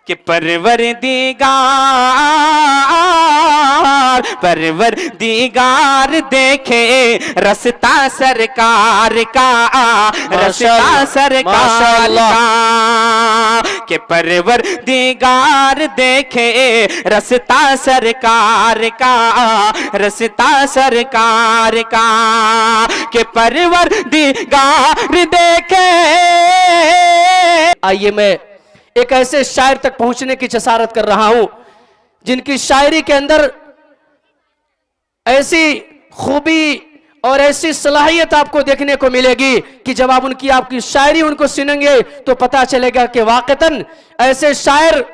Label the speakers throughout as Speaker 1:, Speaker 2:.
Speaker 1: कि परवरदिगार देखे रस्ता सरकार का, रस्ता सरकार का, कि परवरदिगार देखे रस्ता सरकार का, रस्ता सरकार का, कि परवरदिगार देखे।
Speaker 2: आइए मैं एक ऐसे शायर तक पहुंचने की जसारत कर रहा हूं जिनकी शायरी के अंदर ऐसी खूबी और ऐसी सलाहियत आपको देखने को मिलेगी कि जब आप आपकी शायरी उनको सुनेंगे तो पता चलेगा कि वाकईतन ऐसे शायर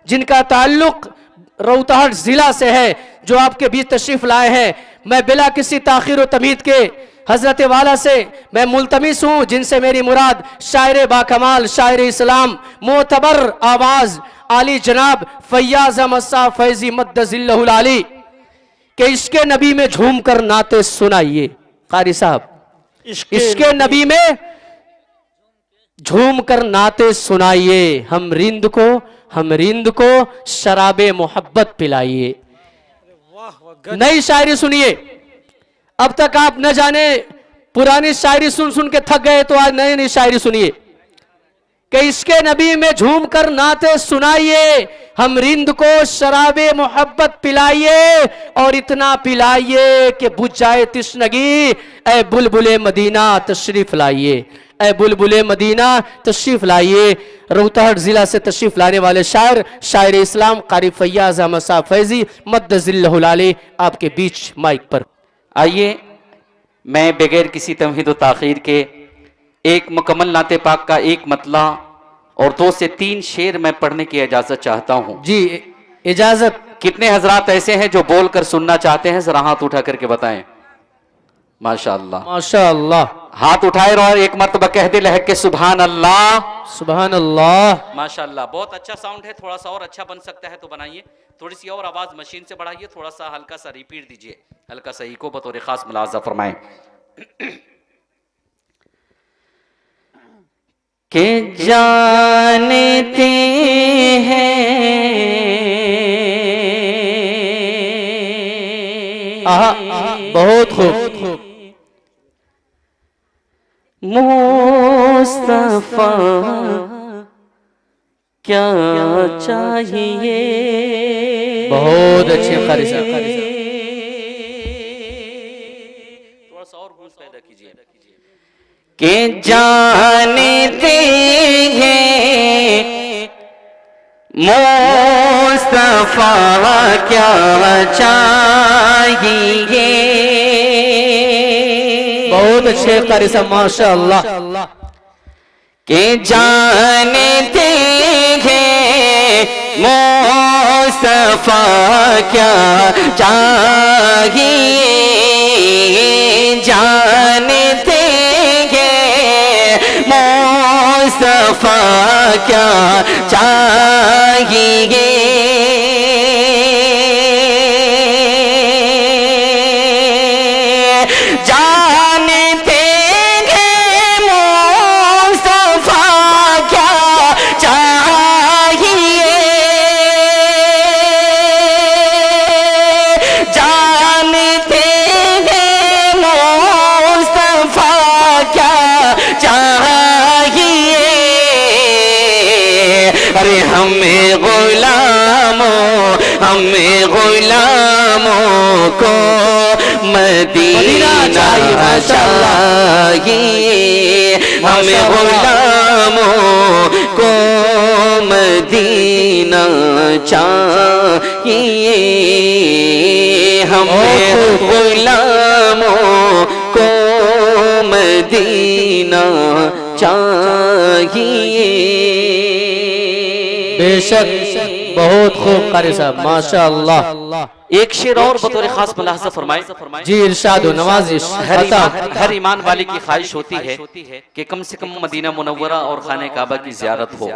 Speaker 2: जिनका ताल्लुक रोहतास जिला से है जो आपके बीच तशरीफ लाए हैं। मैं बिला किसी ताखीर व तमीद के हजरत वाला से मैं मुल्तमिस हूँ जिनसे मेरी मुराद शायर बाकमाल, शायर इस्लाम, मोतबर आवाज आली जनाब फैयाज अहमद साहब फैजी मद्दजिल्लहुल आली के इश्के नबी में झूम कर नाते सुनाइए। कारी साहब, इश्के नबी में झूम कर नाते सुनाइए, हम रिंद को शराबे मोहब्बत पिलाइए। नई शायरी सुनिए। अब तक आप न जाने पुरानी शायरी सुन सुन के थक गए तो आज नई नई शायरी सुनिए कि इसके नबी में झूम कर नाते सुनाइए, हम रिंद को शराबे मोहब्बत पिलाइए और इतना पिलाइए कि बुझ जाए तिश्नगी। ए बुलबुले मदीना तशरीफ लाइए, ए बुलबुले मदीना तशरीफ लाइए। रोहतास जिला से तशरीफ लाने वाले शायर, शायर इस्लाम कारी फैयाज अहमद साहब फैजी मद्दजिल्लहुल आली आपके बीच माइक पर।
Speaker 1: आइए मैं बगैर किसी तमहीद व ताखीर के एक मुकम्मल नाते पाक का एक मतला और 2 से 3 शेर मैं पढ़ने की इजाजत चाहता हूँ।
Speaker 2: जी इजाजत।
Speaker 1: कितने हजरात ऐसे हैं जो बोलकर सुनना चाहते हैं, जरा हाथ उठा करके बताएं। माशाअल्लाह
Speaker 2: माशाअल्लाह।
Speaker 1: हाथ उठाए और एक मर्तबा कह दे लहक के सुभान अल्लाह,
Speaker 2: सुभान अल्लाह।
Speaker 1: माशाअल्लाह। बहुत अच्छा साउंड है, थोड़ा सा और अच्छा बन सकता है तो बनाइए। थोड़ी सी और आवाज मशीन से बढ़ाइए, थोड़ा सा हल्का सा रिपीट दीजिए, हल्का सा इको बतौर खास मुलाजा फरमाएं। के जानते हैं
Speaker 2: बहुत खूब।
Speaker 1: मुस्तफा क्या चाहिए।
Speaker 2: बहुत अच्छे कारी साहब।
Speaker 1: थोड़ा सा और गूंज पैदा कीजिए। के जानते हैं मुस्तफा क्या चाहिए।
Speaker 2: बहुत अच्छे कारी साहब माशाअल्लाह।
Speaker 1: के जानते हैं मुस्तफा क्या चाहिए। जानते हैं मुस्तफा क्या चाहिए। हमें गुलामों को मदीना चाहिए। हमें गुलामों को मदीना चाहिए। हमें गुलामों को मदीना चाहिए।
Speaker 2: बेशक बहुत खूब कारी साहब माशाअल्लाह।
Speaker 1: एक शेर और बतौर खास मुलाहजा फरमाए।
Speaker 2: जी इरशाद नवाजिश।
Speaker 1: हर ईमान वाले की ख्वाहिश होती है कि कम से कम मदीना मुनव्वरा और खाने काबा की ज़ियारत हो।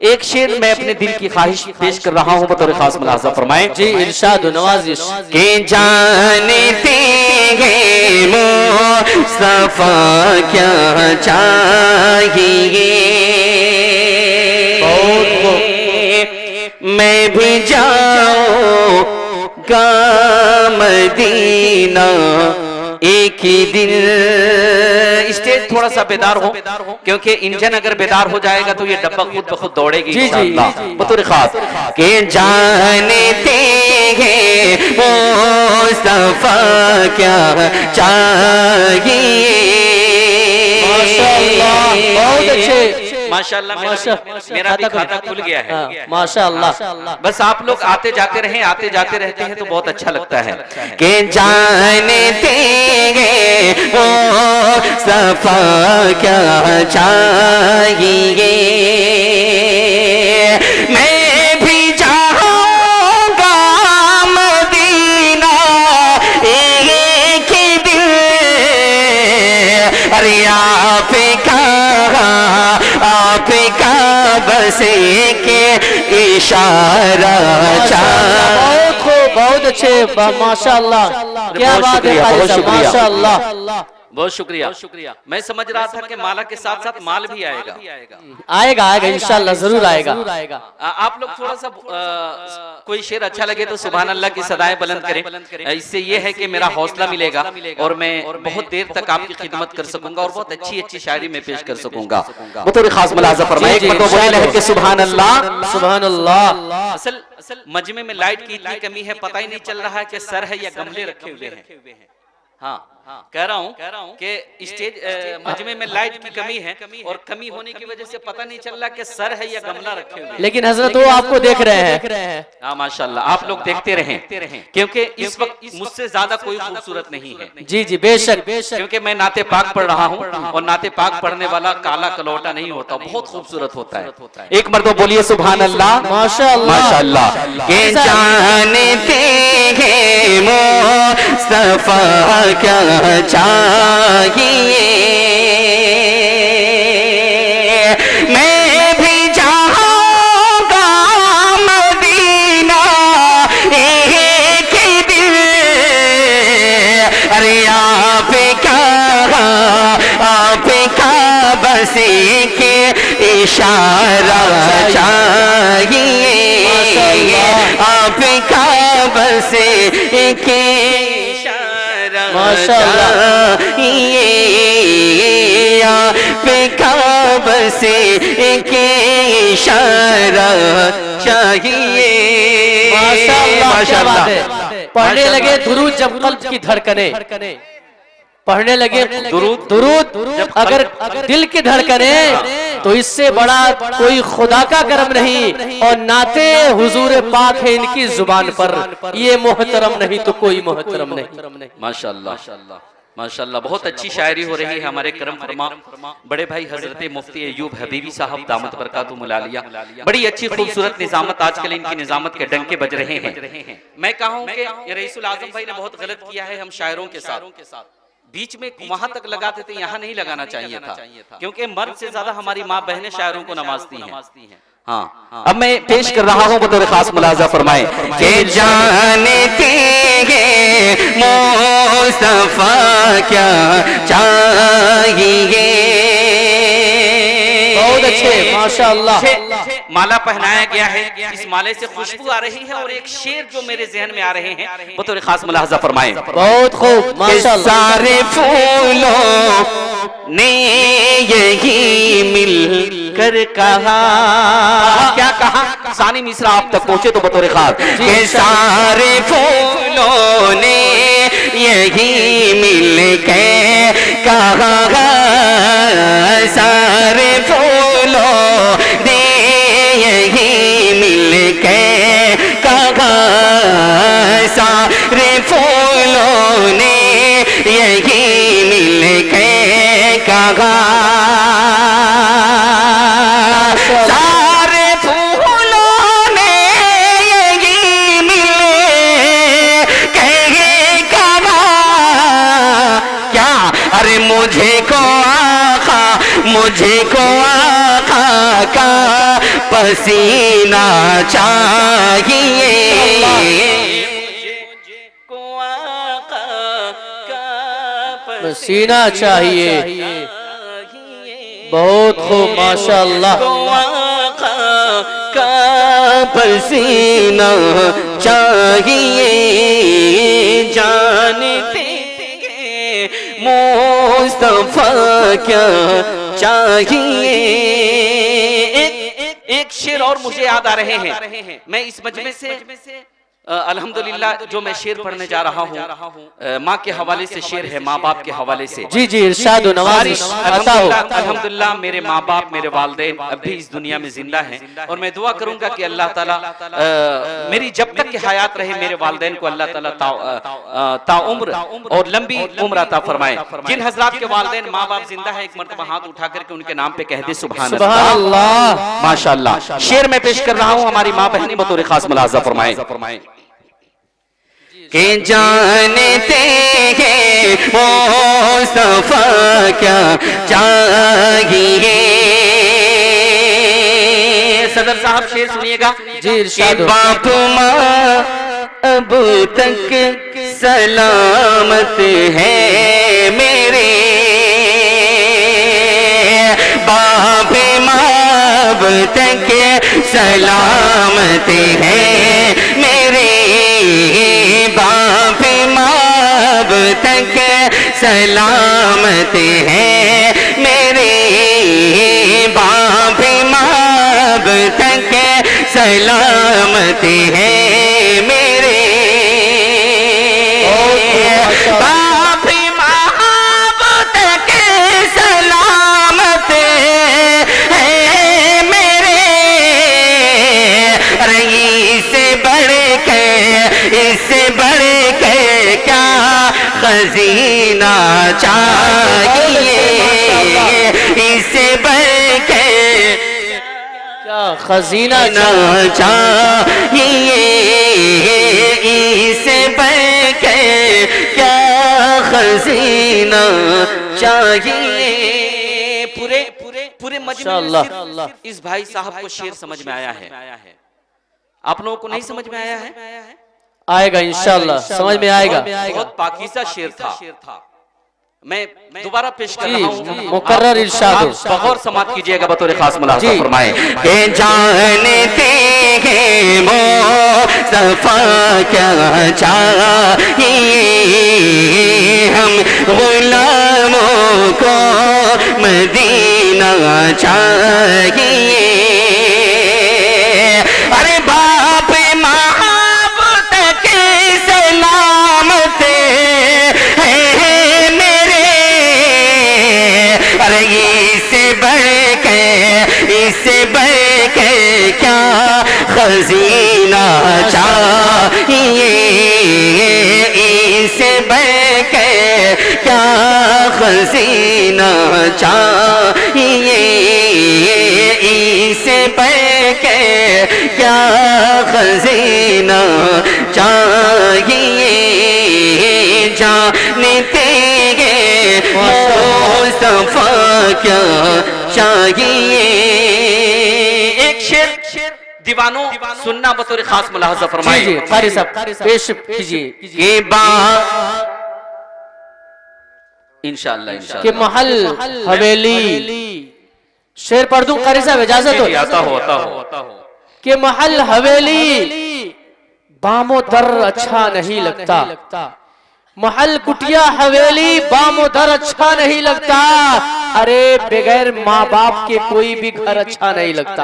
Speaker 1: एक शेर मैं अपने दिल की ख्वाहिश पेश कर रहा हूँ बतौर खास मुलाहजा फरमाए।
Speaker 2: जी इरशाद नवाजिश।
Speaker 1: के जानते हैं मुस्तफा क्या चाहिए। मैं भी जाऊंगा मदीना एक ही दिन। स्टेज थोड़ा सा बेदार हो, क्योंकि इंजन अगर बेदार हो जाएगा तो ये डब्बा खुद ब खुद दौड़ेगी इंशाअल्लाह। बतौर खास के जानते हैं मुस्तफा क्या चाहिए।
Speaker 2: माशाअल्लाह, बहुत अच्छे।
Speaker 1: माशाअल्लाह, मेरा भी खाता खुल गया है।
Speaker 2: माशाअल्लाह।
Speaker 1: बस आप लोग आते जाते रहें, आते जाते रहते हैं तो बहुत अच्छा लगता है। के जानते हैं वो सफा क्या चाहिए। मैं भी जाऊंगा मदीना एक ही दिन। अरे आपका बस के इशारा
Speaker 2: बहुत खूब, बहुत अच्छे, माशाअल्लाह। क्या बात है कारी साहब, माशाअल्लाह।
Speaker 1: बहुत शुक्रिया। मैं समझ रहा था कि माला के साथ साथ माल भी आएगा।
Speaker 2: आएगा आएगा इंशाअल्लाह, जरूर आएगा।
Speaker 1: आप लोग थोड़ा सा कोई शेर अच्छा लगे तो सुभान अल्लाह की सदाएं बुलंद करें। इससे ये है कि मेरा हौसला मिलेगा और मैं बहुत देर तक आपकी खिदमत कर सकूंगा और बहुत अच्छी अच्छी शायरी में पेश कर सकूंगा। बतौर खास मुलाजा फरमाइए एक मरतबा लहर के सुभान अल्लाह, सुभान अल्लाह। असल मजमे में लाइट की इतनी कमी है, पता ही नहीं चल रहा है कि सर है या गमले रखे हुए हैं। हाँ, कह रहा हूँ कि स्टेज मजमे में लाइट की कमी है और कमी होने की वजह से पता नहीं चल रहा कि सर है या गमला रखे हुए।
Speaker 2: लेकिन हजरत वो आपको देख रहे हैं।
Speaker 1: हाँ माशाल्लाह, आप लोग देखते रहें, क्योंकि इस वक्त मुझसे ज्यादा कोई खूबसूरत नहीं है।
Speaker 2: जी जी, बेशक।
Speaker 1: क्योंकि मैं नाते पाक पढ़ रहा हूँ और नाते पाक पढ़ने वाला काला कलौटा नहीं होता, बहुत खूबसूरत होता है। एक मर्दों बोलिए सुभान अल्लाह,
Speaker 2: माशाअल्लाह,
Speaker 1: माशाअल्लाह। के जानते हैं मुस्तफा क्या चाहिए। मैं भी जाऊंगा मदीना एक ही दिन। अरे आपका बस के इशारा चाहिए। आपका बस के
Speaker 2: माशाअल्लाह,
Speaker 1: आपका बस एक इशारा चाहिए।
Speaker 2: माशाअल्लाह, क्या बात है। पढ़ने लगे दुरूद जब कल्ब की धड़कने, पढ़ने लगे दुरूद अगर दिल की धड़कने, तो इससे बड़ा कोई खुदा का करम नहीं। और नाते हुजूर पाक है इनकी जुबान पर, ये मोहतरम नहीं तो कोई मोहतरम नहीं।
Speaker 1: माशाअल्लाह, माशाअल्लाह, बहुत अच्छी शायरी हो रही है। हमारे करम फरमा बड़े भाई हजरत मुफ्ती अय्यूब हबीबी साहब दामत बरकातुहुल आलिया, बड़ी अच्छी खूबसूरत निजामत आजकल इनकी निजामत के डंके बज रहे हैं। मैं कहूँ कि रईसुल आजम भाई ने बहुत गलत किया है हम शायरों के साथ। बीच में वहां तक लगाते थे, यहाँ नहीं लगाना चाहिए था, क्योंकि मर्द से ज्यादा हमारी माँ बहनें शायरों को नवाजती हैं। हाँ, अब मैं पेश कर रहा हूँ बतौर खास मुलाजा फरमाए के जानते हैं मुस्तफा क्या चाहिए।
Speaker 2: बहुत अच्छे, माशाअल्लाह।
Speaker 1: माला पहनाया गया है, इस माले से खुशबू आ रही है और एक शेर जो मेरे जहन में आ रहे हैं बतौर खास मुलाजा फरमाए।
Speaker 2: बहुत खूब, माशाअल्लाह।
Speaker 1: सारे फूलों ने यही मिल कर कहा। क्या कहा? सानी मिश्रा आप तक पहुंचे तो बतौर खास के सारे फूलों ने यही मिल के कहा। सारे फूलों ने यही मिल के कहा। सारे फूलों ने यही मिल के कहा। सारे फूलों ने यही मिल के कहा। क्या? अरे मुझे को आका का पसीना चाहिए।
Speaker 2: पसीना चाहिए। बहुत खूब, माशाअल्लाह।
Speaker 1: का
Speaker 3: पसीना चाहिए, जानते मुस्तफा क्या चाहिए।
Speaker 1: एक शेर और मुझे याद आ रहे हैं। मैं इस मजमे से अल्हम्दुलिल्लाह जो मैं शेर पढ़ने जा रहा हूँ, माँ के हवाले से शेर है, माँ बाप के हवाले से।
Speaker 2: जी जी, इरशाद नवाज़िश आता हो।
Speaker 1: अल्हम्दुलिल्लाह मेरे माँ बाप, मेरे वालिदैन अब भी इस दुनिया में जिंदा हैं, और मैं दुआ करूंगा कि अल्लाह ताला मेरी जब तक की हयात रहे मेरे वालिदैन को अल्लाह ताला ताउम्र और लंबी उम्र अता फरमाए। जिन हजरात के वालिदैन माँ बाप जिंदा है, एक मर्तबा हाथ उठा करके उनके नाम पे कह दे सुभान
Speaker 2: अल्लाह,
Speaker 1: माशाअल्लाह। शेर मैं पेश कर रहा हूँ, हमारी माँ बहनी बतौर खास मुलाजा फरमाए
Speaker 3: के जानते हैं मुस्तफा क्या चाहिए।
Speaker 1: सदर साहब शेर सुनिएगा
Speaker 2: जी, इरशाद हो।
Speaker 3: बाप माँ अब तक सलामत है मेरे, बाप माँ अब तक सलामत है मेरे, बाप माँ अब तक सलामत है मेरे, बाप माँ अब तक सलामत है मेरे, बाप माँ अब तक सलामत है मेरे। अरे इससे बढ़ के क्या खजीना चाहिए, इससे बढ़ के
Speaker 2: क्या खजीना
Speaker 3: चाहिए, इससे बढ़ के क्या खजीना चाहिए।
Speaker 1: पूरे मजमे में सिर्फ इस भाई साहब को शेर समझ में आया है, आप लोगों को नहीं समझ में आया है?
Speaker 2: आएगा इंशाअल्लाह, समझ में आएगा।
Speaker 1: बहुत पाकीज़ा शेर था। मैं दोबारा पेश कर रहा हूँ,
Speaker 2: मुकर्रर इरशाद हो।
Speaker 1: बगौर समात कीजिएगा बतौर खास मुलाजा
Speaker 2: जी।
Speaker 1: फरमाए।
Speaker 3: के जानते हैं मुस्तफा क्या चाहिए, हम गुलामों को मदीना चाहिए। अरे बाप माँ अब तक सलामत है मेरे, अरे इससे बढ़ के क्या खजीना चाहिए, इससे बढ़ के क्या खजीना चाहिए, इससे बढ़ के क्या खजीना चाहिए। जानते हैं मुस्तफा क्या चाहिए।
Speaker 1: एक शेर दीवानों सुनना बतौर खास मुलाहजा
Speaker 2: जी
Speaker 1: फरमाए।
Speaker 2: जी, कारी साहब पेश कीजिए।
Speaker 3: के
Speaker 1: इंशाअल्लाह
Speaker 2: कि महल हवेली, शेर पढ़ दूं कारी साहब, इजाजत हो?
Speaker 1: आता हो
Speaker 2: कि महल हवेली बामो दर अच्छा नहीं लगता, महल कुटिया हवेली बामो दर अच्छा नहीं लगता, अरे बगैर माँ बाप के कोई भी घर अच्छा नहीं लगता।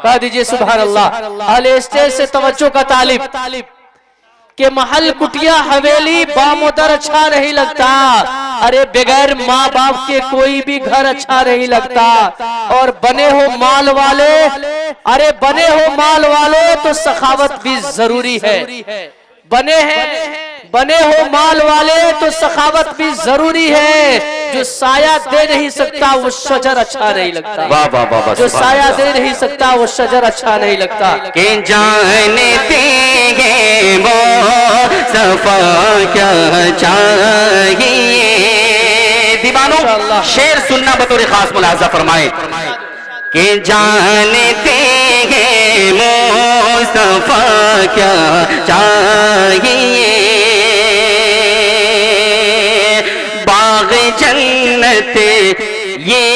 Speaker 2: कह दीजिए सुभान अल्लाह। अहले स्टेज से तवज्जो का तालिब कि महल कुटिया हवेली बामोदर अच्छा नहीं लगता, अरे बगैर माँ बाप के कोई भी घर अच्छा नहीं लगता। और बने हो माल वाले, अरे बने हो माल वाले तो सखावत भी जरूरी है। बने हो माल वाले तो सखावत भी जरूरी है। जो साया दे नहीं सकता वो शजर अच्छा नहीं लगता।
Speaker 3: वाह वाह वाह,
Speaker 2: जो साया दे नहीं सकता वो शजर अच्छा नहीं लगता।
Speaker 3: के जानते हैं मुस्तफा क्या चाहिए। दीवानों शेर सुनना बतौर खास मुलाजा फरमाए कि जानते हैं मुस्तफा क्या चाहिए। बाग जन्नत ये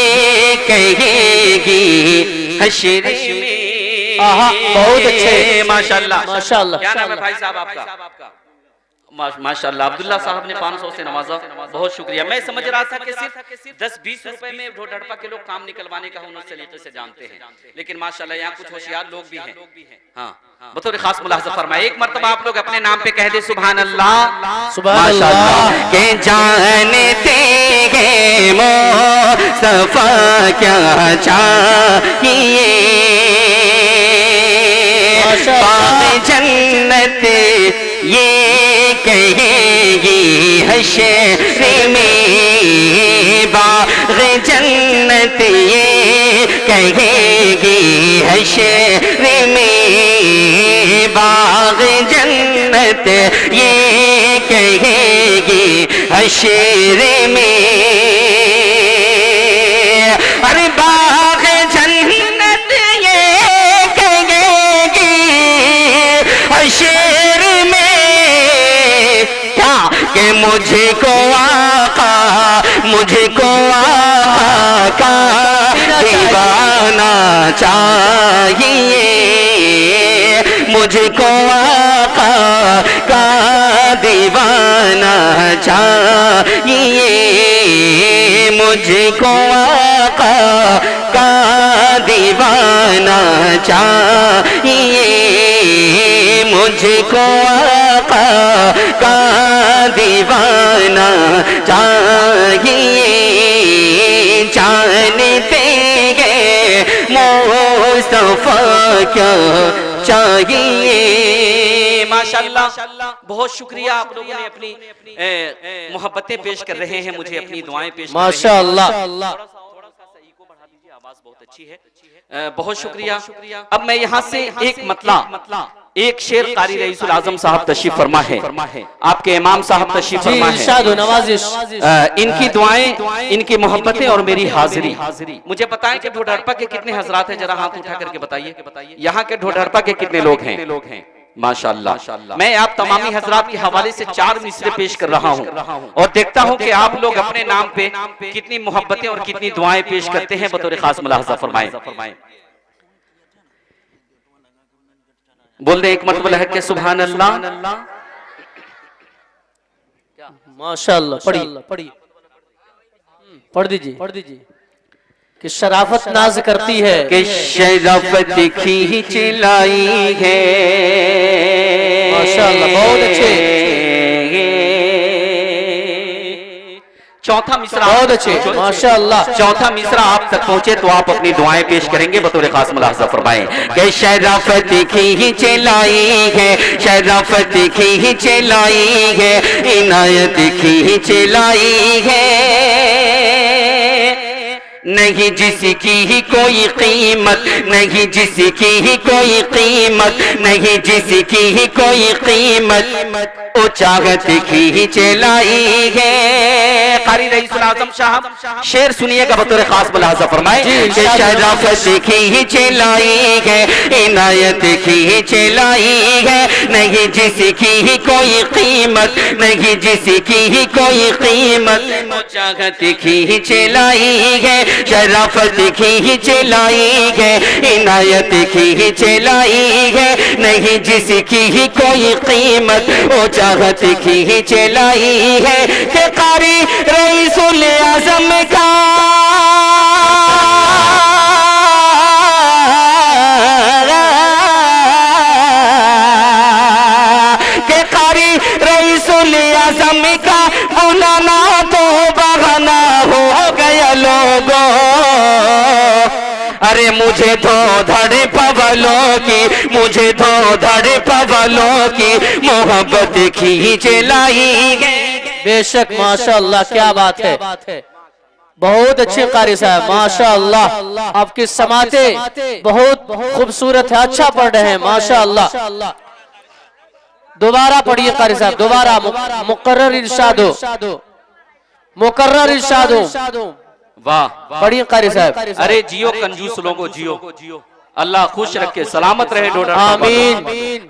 Speaker 3: कहेगी हश्र में,
Speaker 2: आहा, बहुत अच्छे।
Speaker 1: माशाल्लाह
Speaker 2: माशाल्लाह।
Speaker 1: क्या नाम है भाई साहब आपका? माशाल्लाह अब्दुल्ला साहब ने 500 से नवाजा, बहुत शुक्रिया। मैं समझ रहा था कि सिर्फ 10-20 रुपए में ढोल ढड़पा के लोग काम निकलवाने का हुनर सलीके से जानते हैं, लेकिन माशाल्लाह यहाँ कुछ होशियार लोग भी हैं। हाँ, बतौर खास मुलाहजा फरमाए, एक मर्तबा आप लोग अपने नाम पे कह दे सुभान अल्लाह।
Speaker 2: सुभान अल्लाह।
Speaker 3: के जानते हैं मुस्तफा क्या चाहिए, बाग जन्नत ये कहेगी हशर में, बाग जन्नत ये कहेगी हशर में, बाग जन्नत ये कहेगी हशर में। अरे बाग जन्नत ये कहेगी हशर में, क्या कि मुझको आका दीवाना चाहिए, मुझको आका का दीवाना चाहिए, मुझको आका का दीवाना चाहिए, मुझको आका का दीवाना चाहिए। जानते हैं मुस्तफा क्या चाहिए।
Speaker 1: माशाल्लाह बहुत शुक्रिया, आप लोगों ने अपनी मोहब्बतें पेश कर रहे हैं, मुझे अपनी दुआएं पेश कर रहे हैं।
Speaker 2: माशाल्लाह।
Speaker 1: थोड़ा सा इको बढ़ा दीजिए, आवाज बहुत अच्छी है। बहुत शुक्रिया। अब मैं यहाँ से एक मतला एक शेर कारी रईसुल आजम साहब तशरीफ फरमा है, आपके इमाम साहब तशरीफ फरमा है।
Speaker 2: इरशाद हो, नवाजिश।
Speaker 1: इनकी दुआएं, इनकी मोहब्बतें और मेरी हाजिरी। मुझे बताएं कि ढोढरपा के कितने हजरात हैं, जरा हाथ उठा करके बताइए। यहाँ के ढोढरपा के कितने लोग हैं? माशाल्लाह। मैं आप तमामी हजरात के हवाले से 4 मिसरे पेश कर रहा हूँ और देखता हूँ कि आप लोग अपने नाम पे कितनी मोहब्बतें और कितनी दुआएं पेश करते हैं। बतौर खास मुलाहजा फरमाएं। बोल दे एक मरतबा लहक के सुभान अल्लाह।
Speaker 2: माशाल्लाह। पढ़िए पढ़ दीजिए कि शराफत नाज करती है,
Speaker 3: कि शराफत खींच लाई है।
Speaker 2: माशाल्लाह, बहुत अच्छे।
Speaker 1: चौथा मिसरा
Speaker 2: बहुत अच्छे, माशाल्लाह।
Speaker 1: चौथा मिसरा आप तक पहुंचे तो आप अपनी दुआएं पेश करेंगे। बतौर खास मुलाहजा फरमाएं
Speaker 3: कि शराफत खींच लाई है, शराफत खींच लाई है, इनायत खींच लाई है, नहीं जिसकी ही कोई कीमत, नहीं जिसकी ही कोई कीमत, नहीं जिसकी ही कोई कीमत, ओ चाहत खींच लाई है।
Speaker 1: कारी रईसुल आजम साहब
Speaker 3: शेर सुनिएगा, बतौर खास मुलाहजा फरमाए कि शराफत खींच लाई है, इनायत खींच लाई है, नहीं जिसकी ही कोई कीमत, नहीं जिसकी ही कोई कीमत, ओ चाहत खींच लाई है, शराफत खींच लाई है, इनायत खींच लाई है, नहीं जिसकी ही कोई कीमत, ओ चाहत खींच लाई है। कि कारी रईसुल आजम का के कारी रईसुल आजम का बुलाना तो बहाना हो गया लोगों। अरे मुझे तो धड़े पवलों की, मुझे तो धड़े पवलों की मोहब्बत खींच लाई है।
Speaker 2: बेशक, माशाल्लाह, क्या बात है। बहुत अच्छे कारी साहब, माशाल्लाह। आपकी समाते बहुत खूबसूरत है, अच्छा पढ़ रहे हैं, माशाल्लाह। दोबारा पढ़िए कारी साहब, दोबारा मुकर्रर इरशाद हो, मुकर्रर इरशाद हो।
Speaker 1: वाह,
Speaker 2: पढ़िए कारी साहब।
Speaker 1: अरे जियो कंजूस लोगों, जियो, अल्लाह खुश रखे, सलामत रहे ढोढर।
Speaker 2: आमीन।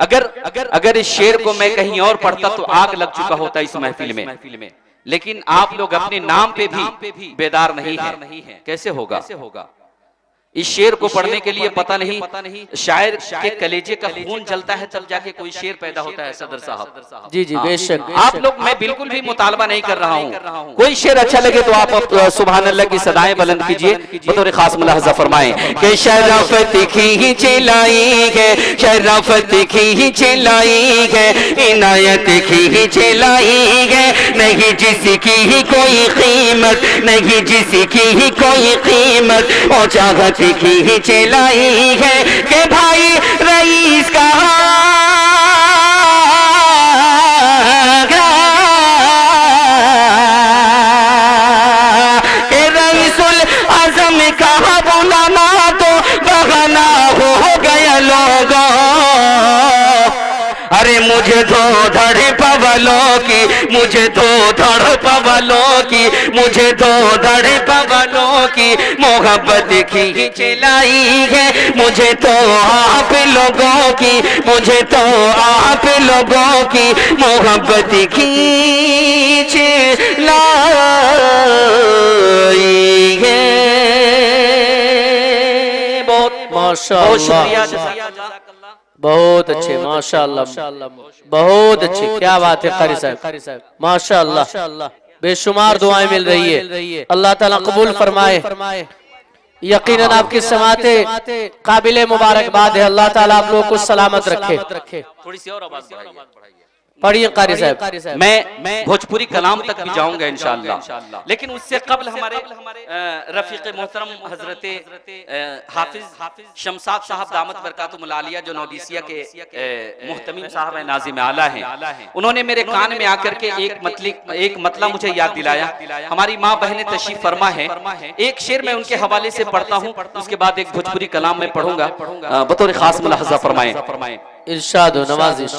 Speaker 1: अगर इस शेर को मैं कहीं और पढ़ता तो आग लग चुका होता इस महफिल में, लेकिन आप लोग अपने नाम पे भी बेदार नहीं है। कैसे होगा? इस शेर को पढ़ने के लिए पता नहीं शायर के कलेजे का खून जलता है तब जाके कोई शेर पैदा होता है सदर साहब।
Speaker 2: जी जी बेशक।
Speaker 1: आप लोग, मैं बिल्कुल भी मुतालबा नहीं कर रहा हूँ, कोई शेर अच्छा लगे तो आप सुभान अल्लाह की सदाएं बुलंद कीजिए, बतौर खास मुलाहजा फरमाएं कि शराफत की चलाई है, शराफत की चलाई है, इनायत की चलाई है, नहीं जिसकी कोई कीमत, नहीं जिसकी कोई कीमत, और चाहत की चलाई है कि भाई रईस का के रईसुल आजम का बुलाना तो बहाना हो गया लोगों। अरे मुझे तो धड़ पवलों की, मुझे तो धड़ पवलों की, मुझे तो धड़ पवलों की मोहब्बत की चलाई है, मुझे तो आप लोगों की, मुझे तो आप लोगों की मोहब्बत की चलाई है। बहुत
Speaker 2: माशाअल्लाह, बहुत अच्छे, माशाअल्लाह, बहुत अच्छे, क्या बात है कारी साहब, माशाअल्लाह, बेशुमार दुआएं मिल रही है, अल्लाह ताला कबूल फरमाए। यकीनन आपकी समाते काबिले मुबारकबाद है, अल्लाह ताला आप लोगों को सलामत रखे।
Speaker 1: थोड़ी सी और आवाज बढ़ाइए।
Speaker 2: पढ़िए कारी साहब।
Speaker 1: मैं भोजपुरी कलाम तक भी जाऊंगा इंशाअल्लाह, लेकिन उससे कबल हमारे रफीक मोहतरम हजरत हाफिज शमसाद साहब दामत बरकातुहुल आलिया जो नौदीसिया के मुहतमिम साहब है, नाजिम आला हैं, उन्होंने मेरे कान में आकर के एक मतला मुझे याद दिलाया। हमारी माँ बहनें तशरीफ फरमा है, एक शेर मैं उनके हवाले से पढ़ता हूँ, उसके बाद एक भोजपुरी कलाम में पढ़ूंगा, बतौर खास मुलाहजा फरमाएं।
Speaker 2: इरशाद हो नवाजिश।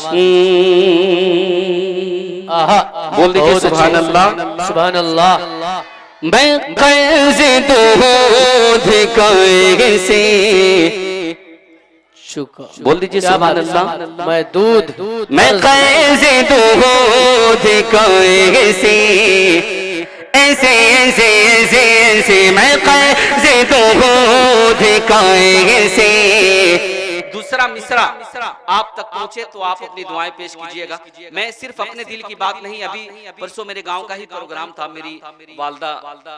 Speaker 1: बोल दीजिए सुभान अल्लाह,
Speaker 2: सुभान अल्लाह।
Speaker 3: मैं कर्ज दूध कैसे,
Speaker 1: बोल दीजिए सुभान अल्लाह।
Speaker 2: मैं दूध,
Speaker 3: मैं कर्ज दूध कैसे, ऐसे ऐसे ऐसे ऐसे मैं कर्ज दूध कैसे।
Speaker 1: दूसरा मिसरा आप तक पहुंचे तो आप अपनी दुआएं पेश कीजिएगा। मैं सिर्फ अपने दिल की बात नहीं, अभी परसों मेरे गांव का ही प्रोग्राम था, मेरी वालदा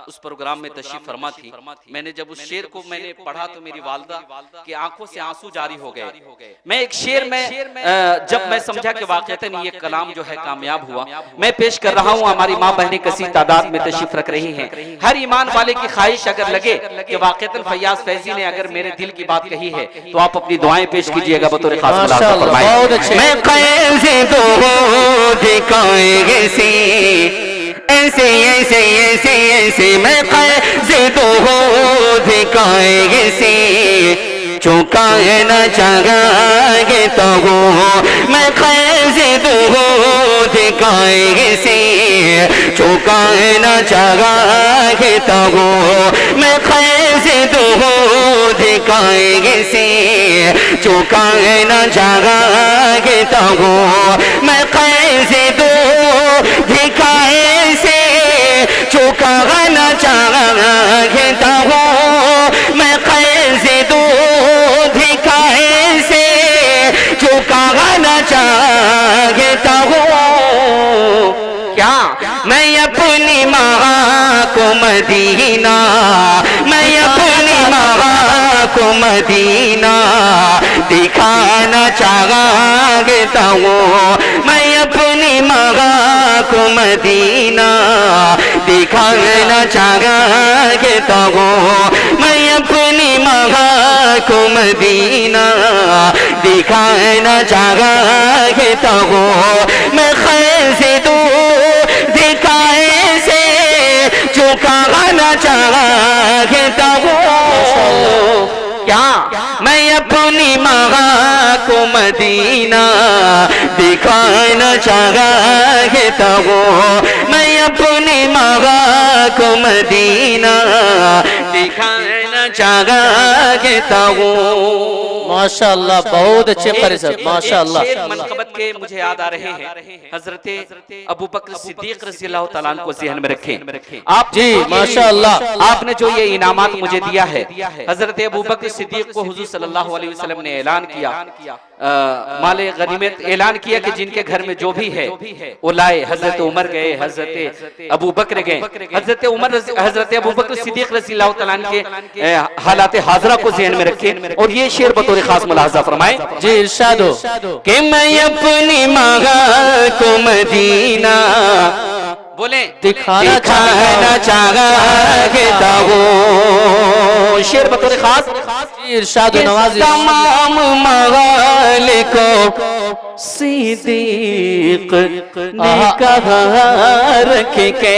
Speaker 1: उस प्रोग्राम में तशरीफ फरमा थी। मैंने जब उस शेर को मैंने पढ़ा तो मेरी वालदा की आंखों से आंसू जारी हो गए। मैं एक शेर में जब मैं समझा कि वाकईतन ये कलाम जो है कामयाब हुआ, मैं पेश कर रहा हूँ। हमारी माँ बहनें कसी तादाद में तशरीफ रख रही हैं। हर ईमान वाले की ख्वाहिश अगर लगे कि वाकईतन फैयाज फैजी ने अगर मेरे दिल की बात कही है तो आप अपनी दुआएं पेश कीजिएगा बतौर खास मुलाहजा फरमाएं।
Speaker 3: मैं कैसे दूध कैसे, ऐसे ऐसे ऐसे ऐसे मैं कैसे दूध कैसे, चुका न चाहेंगे तो मैं कैसे दूध कैसे, चुका न चाहेंगे तो मैं कैसे दूध कैसे, चुका न चाहेंगे तो मैं कैसे दूध कैसे, चुका न चाहेंगे तो मैं कैसे दूध कैसे, चुका न चाहता हूँ। क्या मैं अपनी माँ को मदीना, मैं अपनी माँ को मदीना दिखाना चाहता हूँ। मैं अपनी माँ को मदीना दिखाना चाहता हूँ। मैं अपनी माँ को मदीना दिखाना चाहता हूँ। मैं कैसे तू दिखाए से चुकाना चाहता हूँ। क्या मैं अपनी माँ को मदीना दिखाना चाहता हूँ। मैं अपनी माँ को मदीना दिखाना चाहता हूँ।
Speaker 2: माशाअल्लाह, बहुत अच्छे कारी साहब, माशाअल्लाह।
Speaker 1: मनकबत के मुझे याद आ रहे हैं, हजरत अबू बकर सिद्दीक रज़ी अल्लाह तआला अन्हु को ज़हन में रखें। आप
Speaker 2: जी माशाअल्लाह,
Speaker 1: आपने जो ये इनामात मुझे दिया है, हजरत अबू बकर सिद्दीक को हुजूर सल्लल्लाहु अलैहि वसल्लम ने ऐलान किया, माले गनीमत ऐलान किया कि जिनके घर में जो भी है वो लाए। हजरत उमर गए, हजरत अबू बकर गए, हजरत उमर हजरत अबू बकर सिद्दीक रज़ी अल्लाह तआला अन्हु के हालात हाज़िरा को ज़हन में रखें और ये शेर बतौर खास मुलाहजा फरमाए।
Speaker 2: जी इरशाद हो
Speaker 3: कि मैं अपनी मगा को मदीना
Speaker 1: बोले
Speaker 3: दिखाना चाहता हूँ। शेर बतौर खास
Speaker 2: इरशाद नवाजी।
Speaker 3: तमाम मगाले को सिद्दीक ने कहा रख के,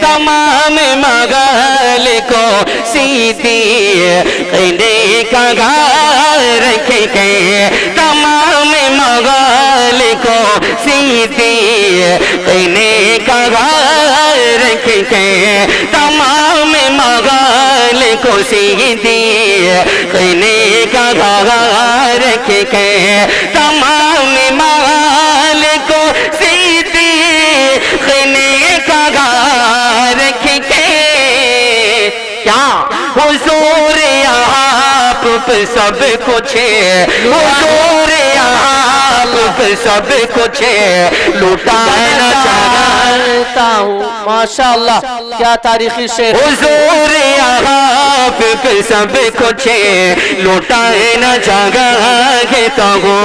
Speaker 3: तमाम मगाले को सिद्दीक ने कहा रख के, तमाम मगाले को सिद्दीक ने कहा रख के, तमाम मगाले को सिद्दीक ने कहा रख के, तमाम मगाले को सिद्दीक ने कहा रख के। क्या हुजूर आप पे सब कुछ है, हुजूर आप पे सब कुछ है, लुटाना चाहता हूँ।
Speaker 2: माशाअल्लाह, क्या तारीखी शेर।
Speaker 3: हुजूर आप पे सब कुछ है, लुटाना चाहता हूँ।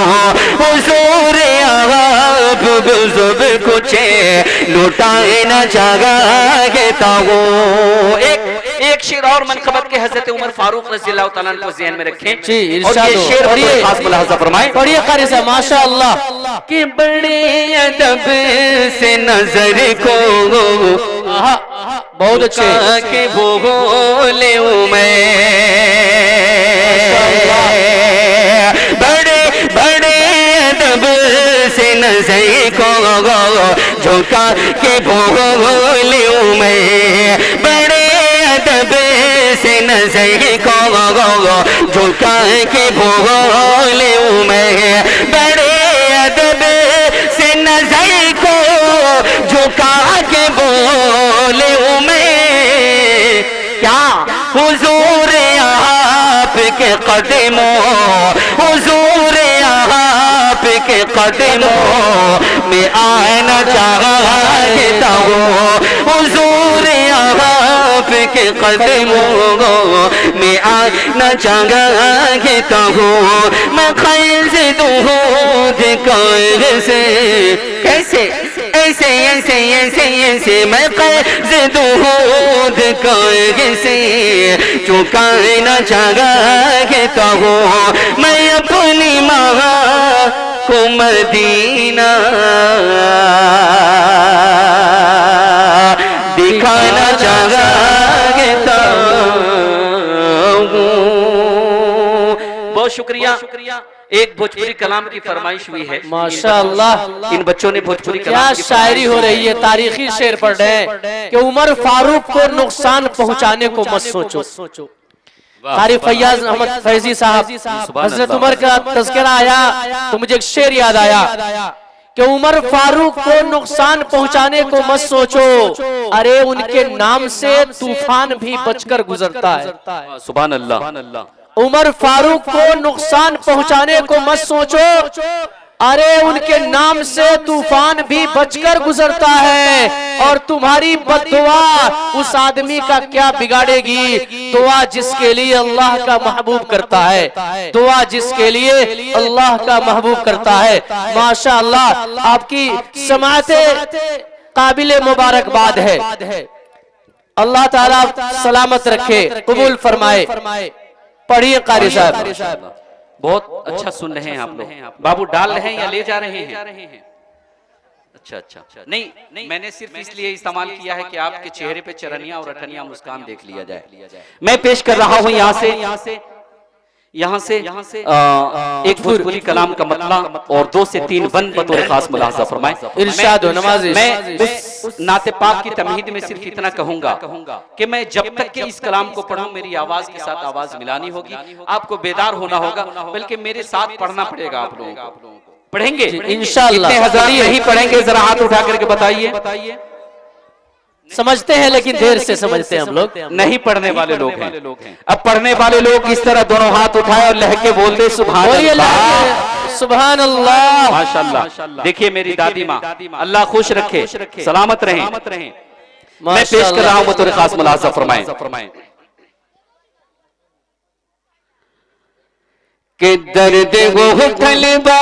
Speaker 3: हुजूर आप पे सब कुछ है, लुटाना चाहता हूँ।
Speaker 1: एक शेर और मनकबत के हजरत उमर फारूक रज़ी अल्लाह तआला अन्हु को ज़हन में रखें
Speaker 2: जी
Speaker 1: और
Speaker 2: इरशाद
Speaker 1: ये
Speaker 2: हो।
Speaker 1: शेर
Speaker 2: पढ़िए,
Speaker 1: बतौर खास मुलाहजा फरमाए।
Speaker 2: पढ़िए कारी साहब, माशाअल्लाह।
Speaker 3: कि बड़े अदब से नजर को
Speaker 2: बहुत अच्छे
Speaker 3: के बोले मैं, बड़े बड़े अदब से नजर को झुका के बोले मैं, बड़े अदब से नजर को झुका के बोले मैं, बड़े अदब से नजर को झुका के बोले मैं। क्या हुजूर आप के कदमों, हुजूर आप के कदमों में आना चाहता हूँ, हुजूर आप के कदमों में आना चाहता हूँ। मैं कैसे दूध कैसे कैसे ऐसे ऐसे ऐसे ऐसे मैं कैसे दूध कैसे चुकाना चाहता हूँ। मैं अपनी माँ को मदीना दिखाना चाहता हूँ।
Speaker 1: बहुत शुक्रिया। एक भोजपुरी कलाम की फरमाइश हुई है,
Speaker 2: माशाअल्लाह।
Speaker 1: इन बच्चों ने भोजपुरी
Speaker 2: क्या
Speaker 1: कलाम की
Speaker 2: शायरी हो रही है, तारीखी शेर पढ़ रहे हैं कि उमर फारूक को नुकसान पहुंचाने को मत सोचो। कारी फैयाज अहमद फैजी साहब, हजरत उमर का तज़किरा आया तो मुझे एक शेर याद आया कि उमर फारूक को नुकसान पहुंचाने को मत सोचो, अरे उनके नाम से तूफान भी बचकर गुजरता है।
Speaker 1: सुभान अल्लाह।
Speaker 2: उमर फारूक को नुकसान पहुंचाने को मत सोचो, अरे उनके नाम से तूफान भी बचकर गुजरता है। और तुम्हारी बद्दुआ उस आदमी का क्या बिगाड़ेगी, दुआ जिसके लिए अल्लाह का महबूब करता है, दुआ जिसके लिए अल्लाह का महबूब करता है। माशाअल्लाह, आपकी समाअते काबिले मुबारकबाद है। अल्लाह ताला सलामत रखे, कबूल फरमाए। पढ़िए कारी साहब।
Speaker 1: बहुत अच्छा सुन रहे हैं आप लोग। बाबू डाल रहे हैं या ले जा रहे हैं? अच्छा। नहीं, मैंने सिर्फ इसलिए इस्तेमाल किया है कि आपके चेहरे पे चरनिया और अठनिया मुस्कान देख लिया जाए। मैं पेश कर रहा हूँ यहाँ से एक भोजपुरी कलाम का मतला और 2 से 3 बंद बतौर खास मुलाहजा फरमाए।
Speaker 2: इरशाद हो नमाज़ी।
Speaker 1: मैं नाते पाक की तमहीद में सिर्फ इतना कहूंगा कि मैं जब तक के इस कलाम को पढ़ूं मेरी आवाज के साथ आवाज मिलानी होगी, आपको बेदार होना होगा, बल्कि मेरे साथ पढ़ना पड़ेगा आप लोगों को। पढ़ेंगे
Speaker 2: इंशाअल्लाह।
Speaker 1: कितने हज़रात नहीं पढ़ेंगे, जरा हाथ उठा करके बताइए।
Speaker 2: समझते हैं लेकिन देर से समझते हैं हम लोग।
Speaker 1: नहीं पढ़ने वाले लोग हैं। अब पढ़ने वाले लोग इस तरह दोनों हाथ उठाए और लहके बोलते सुभान अल्लाह,
Speaker 2: सुभान अल्लाह,
Speaker 1: माशाअल्लाह। देखिए मेरी दादी माँ, अल्लाह खुश रखे, सलामत रहें। मैं पेश कर रहा हूँ बतौर खास मुलाजा फरमाएं
Speaker 3: कि दर्द वो तलबा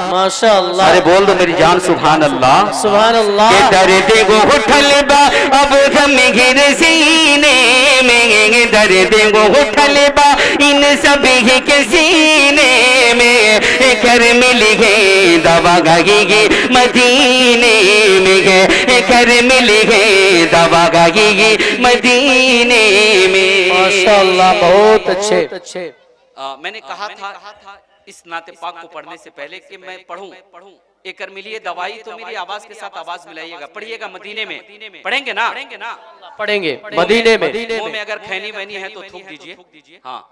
Speaker 2: माशाअल्लाह।
Speaker 3: अरे बोल दो मेरी जान सुभान अल्लाह,
Speaker 2: सुभान अल्लाह।
Speaker 3: के दर्द वो तलबा अब गम घिर सीने में, दर्द वो तलबा इन सभी के सीने में, कर मिल गए दवा गागी मदीने में, कर मिल गए दवा गागी मदीने में।
Speaker 2: माशाअल्लाह, बहुत अच्छे।
Speaker 1: मैंने कहा था इस नाते पाक को पढ़ने से पहले कि मैं पढ़ूं एक कर मिलिए दवाई, तो मेरी आवाज के साथ आवाज मिलाइएगा। पढ़िएगा मदीने में, पढ़ेंगे ना?
Speaker 2: पढ़ेंगे मदीने में।
Speaker 1: मुंह में अगर खैनी वैनी है तो थूक दीजिए। हाँ,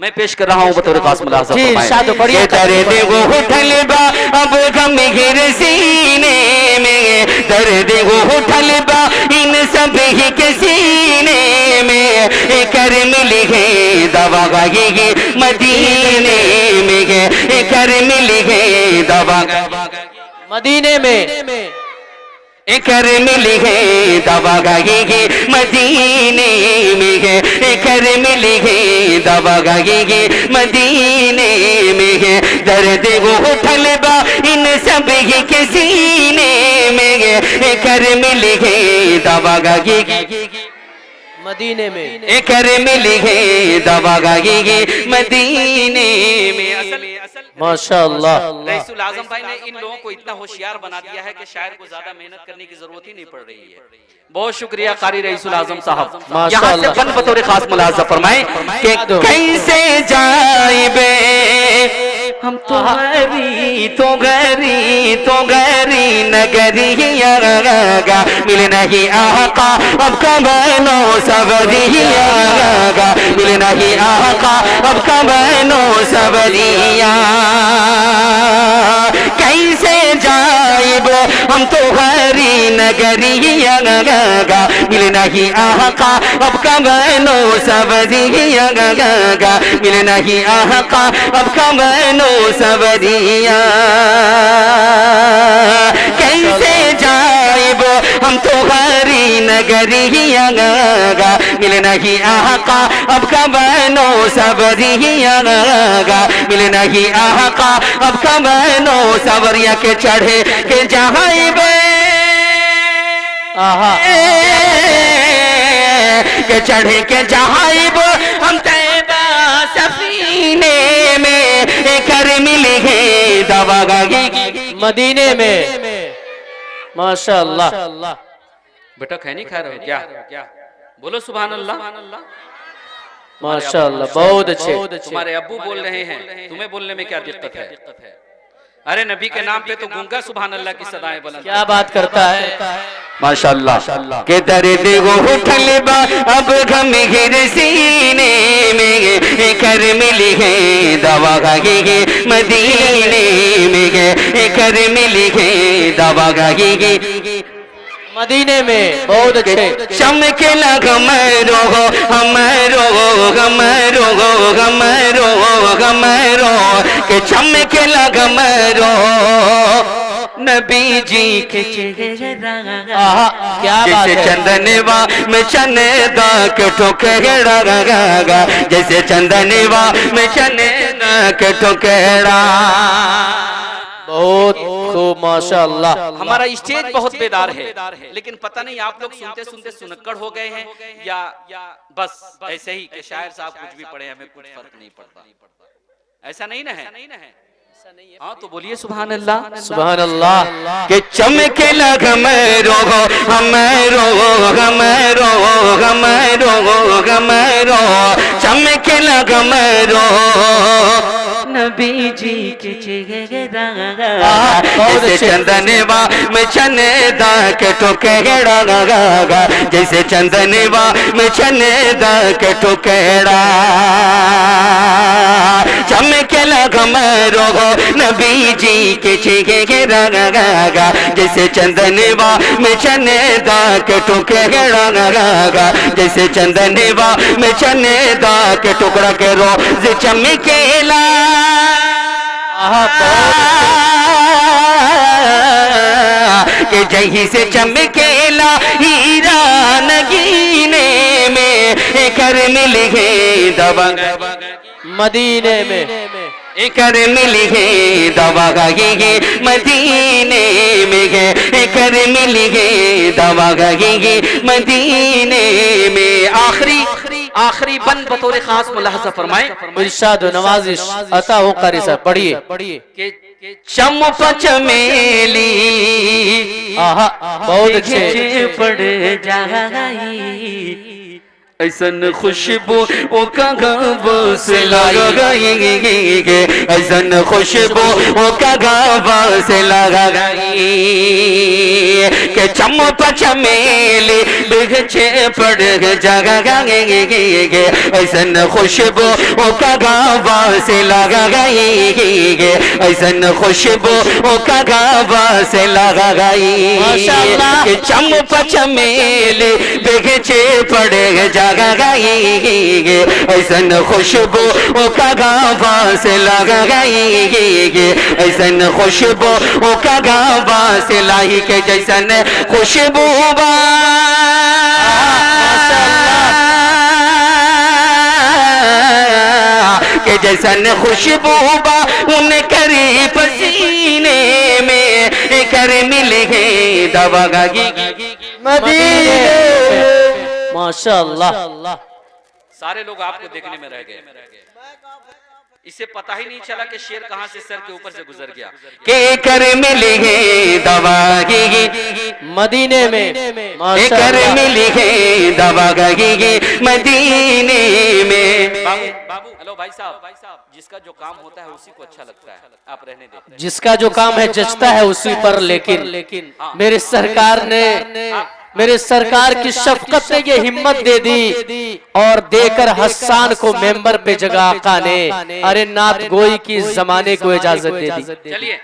Speaker 1: मैं पेश कर रहा हूँ बतौर खास मुलाजा
Speaker 2: जी,
Speaker 1: फरमाएं।
Speaker 2: इरशाद पढ़िए।
Speaker 3: दर्द वो तलबा अब गम घिर सीने में, दर्द वो तलबा इन सभी के सीने में, कर मिल गए दवा गागी मदीने में, कर मिल गए दवा
Speaker 2: मदीने में,
Speaker 3: कर मिल गए दवा गागी मदीने में, कर मिल गए दवा गागी मदीने में, दर्द वो तलबा इन सभी के सीने में, कर मिल गए दवा गागी
Speaker 2: मदीने में,
Speaker 3: कर मिल गए दवा गागी मदीने में।
Speaker 2: माशाअल्लाह।
Speaker 1: रईसुल आजम भाई ने इन लोगों को इतना होशियार बना दिया है कि शायर को ज्यादा मेहनत करने की जरूरत ही नहीं पड़ रही है। बहुत शुक्रिया कारी रईसुल आजम साहब। यहाँ से बंद बतौर खास मुलाजा फरमाएं कि
Speaker 3: कैसे जाइबे हम तो गरी नगरिया मिल नहीं आका अब कबनो सबरिया, मिल नहीं आका अब कबनो सबरिया। कैसे जाइब हम तो गरी नगरिया, मिल नहीं आका अब कबनो सबरिया, मिल नहीं आका अब कबनो सबरिया। कैसे जाइब हम तो गरी नगरिया, मिल नहीं आका अब कबनो सबरिया, मिल नहीं आका अब कबनो सबरिया। के चढ़े के जाइबे के चढ़े के जाइब हम तैबा सफीने में, कर मिल गए दवा गागी
Speaker 2: मदीने में। माशाअल्लाह।
Speaker 1: बेटा खैनी खा रहे हो क्या? बोलो सुभान अल्लाह।
Speaker 2: माशाअल्लाह, बहुत अच्छे।
Speaker 1: तुम्हारे अब्बू बोल रहे हैं, तुम्हें बोलने में क्या दिक्कत है? अरे नबी के नाम पे तो गूंगा सुभान अल्लाह की सदाएं बुलंद।
Speaker 2: क्या बात करता है।
Speaker 3: माशाअल्लाह। के दर्द वो तलबा अब गम घिर सीने में, कर मिल गए दवा गागी मदीने में, कर मिल गए दवा गागी
Speaker 2: मदीने में। बहुत अच्छे।
Speaker 3: चमके लग मरो हमरो गमरो गमरो गमरो, के चमके लग मरो नबी जी के चेहरा।
Speaker 2: क्या बात
Speaker 3: जैसे
Speaker 2: है।
Speaker 3: चंदनवा में चनेदा के ठोकेड़ा, जैसे चंदनवा में चनेदा के ठोकेड़ा।
Speaker 2: बहुत खूब माशाअल्लाह।
Speaker 1: हमारा स्टेज बहुत बेदार है, लेकिन पता नहीं आप लोग सुनते सुनते सुनक्कड़ हो गए हैं या बस ऐसे ही कि शायर साहब कुछ भी पढ़े हमें कुछ फर्क नहीं पड़ता। ऐसा नहीं ना है? हाँ तो बोलिए सुभान अल्लाह।
Speaker 2: सुभान अल्लाह।
Speaker 3: के चमके लग मरो हमरो हमरो हमरो हमरो, चमके लगम रो नबी जी के चेहरा जैसे चंदनवा में चनेदा के टुकड़ा जैसे चंदनवा में चनेदा के टुकड़ा चमके लगम रो नबी जी के चेहरा जैसे चंदनवा में चनेदा के टुकड़ा जैसे चंदनवा में चनेदा के टुकड़ा के रोज चमकेला कि जहीं से चमकेला हीरा नगीने में कर मिल गए दवा
Speaker 2: मदीने में
Speaker 3: कर मिल गए दवा गए मदीने में कर मिल गए दवा गए मदीने में। आखिरी बंद बतौर खास मुलाहजा फरमाए
Speaker 2: इरशाद व नवाजिश अता हो कारी साहब पढ़िए
Speaker 3: कि चंप चमेली
Speaker 2: आहा बहुत अच्छे
Speaker 3: पड़ जाई ऐसन खुशबू ओ कगाबो से लगाएंगे ऐसन खुशबू ओ कगाबो से लगाएंगे के चंपा चमेली बिगचे पड़ जाएंगे ऐसन खुशबू ओ कगाबो से लगाएंगे ऐसन खुशबू ओ कगाबो से लगाएंगे के चंपा चमेली बिगचे पड़ ऐसन खुशबू ओ कगाबा से लगाएंगे ऐसन खुशबू ओ कगाबा से लाई के जैसन खुशबू के जैसन खुशबू उन करी पसीने में कर मिल गए दवा मदीने
Speaker 2: माशाअल्लाह।
Speaker 1: सारे लोग आपको देखने में रह गए, इसे पता ही नहीं चला कि शेर कहां से सर के ऊपर से गुजर गया।
Speaker 3: के कर मिली है दवा
Speaker 2: मदीने में
Speaker 3: कर मिली है दवा मदीने में।
Speaker 1: बाबू हेलो भाई साहब जिसका जो काम होता है उसी को अच्छा लगता है, आप रहने दे।
Speaker 2: जिसका जो काम है जचता है उसी पर, लेकिन मेरे सरकार की शफकत ने ये हिम्मत दे दी और देकर हस्सान को मेंबर पे जगह आका ने अरे नात गोई की जमाने को इजाजत दे दी।
Speaker 1: चलिए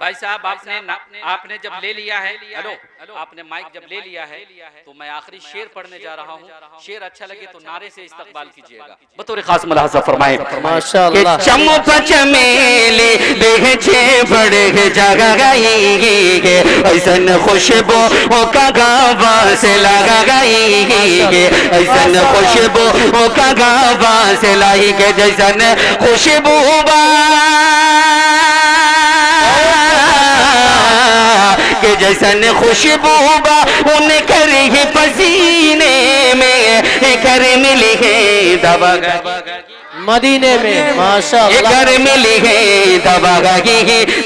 Speaker 1: भाई साहब आपने जब ले लिया है, हेलो आपने माइक जब ले लिया है तो मैं आखिरी शेर पढ़ने जा रहा हूँ। शेर अच्छा लगे तो नारे से इस्तकबाल कीजिएगा। बतौर खास मुलाहजा फरमाए
Speaker 2: माशाअल्लाह।
Speaker 3: चंपा चमेली बेचे बड़े जगाएंगे ऐसन खुशबू ओ कगाबा से लगाएंगे ऐसन खुशबू ओ कगाबा से लाई के जैसन खुशबू के जैसन खुशबू उन करी पसीने में कर मिली है दवा
Speaker 2: मदीने में माशाअल्लाह।
Speaker 3: कर मिली है दवा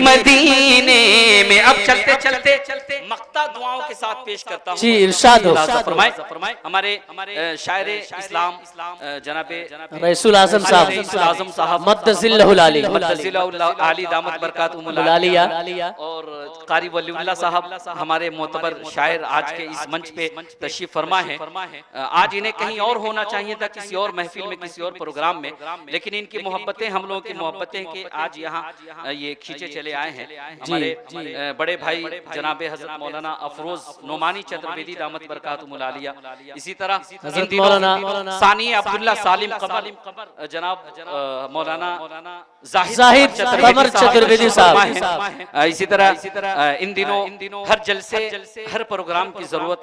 Speaker 3: मदीने में। अब चलते मक्ता दुआओं के साथ पेश करता हूँ।
Speaker 2: जी इरशाद हो
Speaker 1: फरमाए हमारे शायर इस्लाम जनाबे
Speaker 2: रईसुल आजम साहब मद्दजिल्लहुल आली
Speaker 1: दामत बरकातुहुल
Speaker 2: आलिया
Speaker 1: और कारी वलीउल्लाह साहब हमारे मोतबर शायर आज के इस मंच पे तशरीफ फरमा है। आज इन्हें कहीं और होना चाहिए था, किसी और महफिल में, किसी और प्रोग्राम में, लेकिन इनकी मोहब्बतें हम लोगों की मोहब्बतें कि आज यहाँ ये खींचे चले आए हैं। हमारे बड़े भाई जनाबे हजरत मौलाना अफरोज नोमानी चतुर्वेदी दामत बरकातुहुल आलिया, इसी तरह सानी अब्दुल्ला सालिम कमर जनाब मौलाना जाहिद कमर चतुर्वेदी साहब, इसी तरह इन दिनों हर जलसे हर प्रोग्राम की जरूरत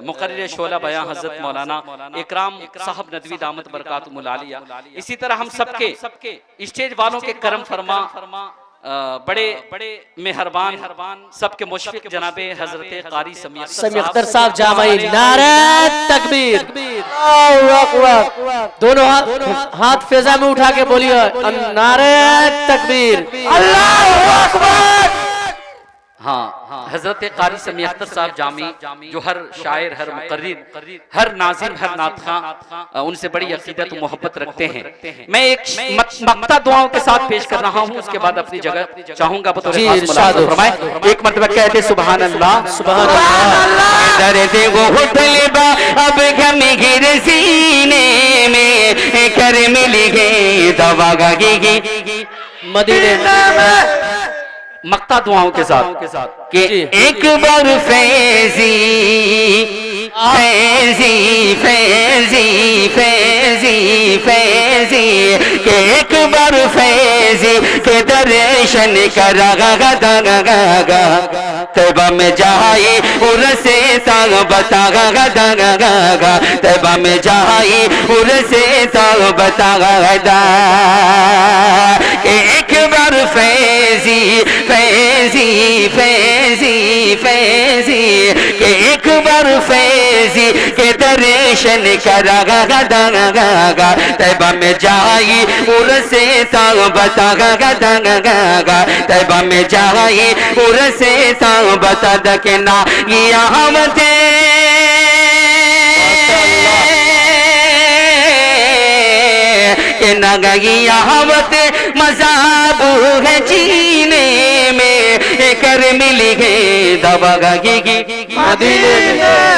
Speaker 1: मुकर्रिर शोला बयां हजरत मौलाना इकराम साहब नदवी दामत बरकातुहुल आलिया। इसी तरह हम सबके स्टेज वालों के करम फरमा बड़े मेहरबान सबके मुशफिक जनाबे हजरत कारी समी
Speaker 2: अख्तर साहब जामाई नारे तकबीर। दोनों हाथ फेजा में उठा के बोलिए नारे तकबीर। अल्लाहू अकबर।
Speaker 1: हाँ, हजरत कारी समी अख्तर साहब जामी जो हर शायर, हर मुकर्रिर, हर नाज़िम, हर नातखा उनसे बड़ी अकीदत मोहब्बत रखते हैं। मैं एक मक्ता दुआओं के साथ पेश कर रहा हूँ, उसके बाद अपनी जगह चाहूंगा बतौर
Speaker 2: जी,
Speaker 1: खास
Speaker 2: इरशाद
Speaker 1: मुलाज़ा फरमाए। एक मरतबा कहते सुभान अल्लाह,
Speaker 2: सुभान अल्लाह।
Speaker 3: दर्द वो तलबा अब गम गिर सीने में कर मिल गए दवा गी
Speaker 2: मदीने
Speaker 1: मक्ता दुआओं के साथ
Speaker 3: कि एक बार फैजी फैजी फैजी फैजी फैजी के एक बार फैजी के दर्शन करा तैबा में जाए उर से ताग बता तैबा में जाए उर से ताग बता एक बार फैजी फैजी फैजी फैजी के एक बार फैजी के दर्शन करा तैबा में जाई उर से ताग बता तैबा में जाई उर से ताग बता के ना यहाँ के न गई यावत मजाब है जीने में कर मिल गए दवा गी मदीने में